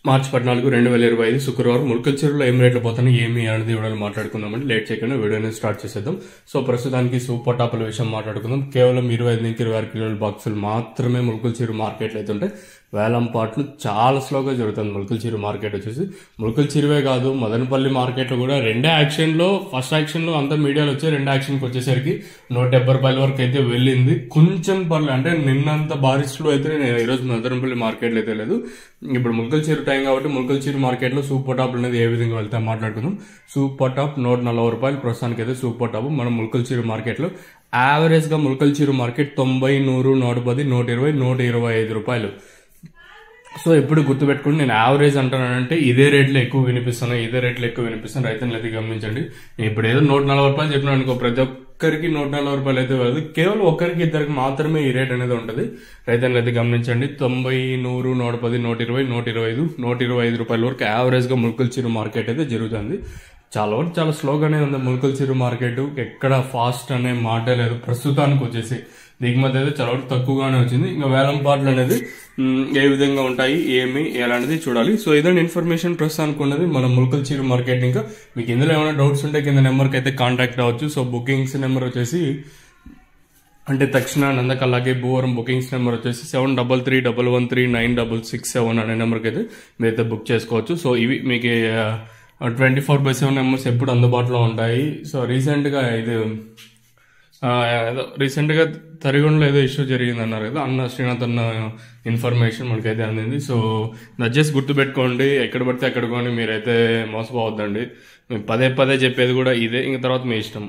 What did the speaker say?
మార్చి 14, 2025 శుక్రవారం ములకల చెరువులో ఏం రేట్లు పోతున్నాయి ఏమి అనేది వీడియోలో మాట్లాడుకుందామండి. లేట్ చేయకుండా వీడియోని స్టార్ట్ చేసేద్దాం. సో ప్రస్తుతానికి సూపర్ టాపుల విషయం మాట్లాడుకుందాం. కేవలం 25 నుంచి 26 కిలోల బాక్సులు మాత్రమే ములకల చెరువు మార్కెట్లో అయితే ఉంటాయి. వేలం పాటలు చాలా స్లోగా జరుగుతుంది. ములకల చెరువు మార్కెట్ వచ్చేసి ములకల చెరువే కాదు, మదనపల్లి మార్కెట్లో కూడా రెండే యాక్షన్లో, ఫస్ట్ యాక్షన్లో అంతా మీడియాలో వచ్చాయి. రెండో యాక్షన్కి వచ్చేసరికి 170 రూపాయల వరకు అయితే వెళ్ళింది. కొంచెం పర్లేదు, అంటే నిన్నంత భారీ స్లో అయితే నేను ఈరోజు మదనపల్లి మార్కెట్లో అయితే లేదు. ఇప్పుడు ములకల చెరువు టైం కాబట్టి ములకల చెరువు మార్కెట్లో సూపర్ టాప్ అనేది ఏ విధంగా వెళ్తా మాట్లాడుకుందాం. సూపర్ టాప్ 140 రూపాయలు ప్రస్తుతానికి అయితే సూపర్ టాప్ మనం ములకల చెరువు మార్కెట్లో యావరేజ్ గా ములకల చెరువు మార్కెట్ 90, 100, 110, 120, 125 రూపాయలు. సో ఎప్పుడు గుర్తుపెట్టుకుని నేను యావరేజ్ అంటానంటే ఇదే రేట్లో ఎక్కువ వినిపిస్తాను. రైతులు అయితే గమనించండి. ఇప్పుడు ఏదో 140 రూపాయలు చెప్పినా అనుకో, ప్రతి ఒక్కరికి 140 రూపాయలు అయితే వెళ్ళదు. కేవలం ఒక్కరికి ఇద్దరికి మాత్రమే ఈ రేట్ అనేది ఉంటుంది. రైతులు అయితే గమనించండి. 90, 100, 110, 120, 125, 125 రూపాయల వరకు యావరేజ్ గా ములకల చెరువు మార్కెట్ అయితే జరుగుతుంది. చాలా స్లోగానే ఉంది ములకల చెరువు మార్కెట్. ఎక్కడ ఫాస్ట్ అనే మాట లేదు. ప్రస్తుతానికి వచ్చేసి దిగుమతి అయితే చాలా తక్కువగానే వచ్చింది. ఇంకా వేలం పాటలు అనేది ఏ విధంగా ఉంటాయి, ఏమి ఎలా అనేది చూడాలి. సో ఇదండి ఇన్ఫర్మేషన్ ప్రస్తుతానికి ఉన్నది మన ములకల చెరువు మార్కెట్. ఇంకా మీకు ఇందులో ఏమైనా డౌట్స్ ఉంటే కింద నెంబర్కి అయితే కాంటాక్ట్ అవ్వచ్చు. సో బుకింగ్స్ నెంబర్ వచ్చేసి అంటే తక్షణ నందక అలాగే భూవరం బుకింగ్స్ నెంబర్ వచ్చేసి 7331139667 అనే నెంబర్కి అయితే మీరైతే బుక్ చేసుకోవచ్చు. సో ఇవి మీకు 24/7 నెంబర్స్ ఎప్పుడు అందుబాటులో ఉంటాయి. సో రీసెంట్గా తరిగొండలో ఏదో ఇష్యూ జరిగింది అన్నారు కదా, శ్రీనాథ్ అన్న ఇన్ఫర్మేషన్ మనకైతే అందింది. సో దయచేసి గుర్తుపెట్టుకోండి, ఎక్కడ పడితే అక్కడ కొని మీరైతే మోసపోవద్దండి. పదే చెప్పేది కూడా ఇదే. ఇంక తర్వాత మీ ఇష్టం.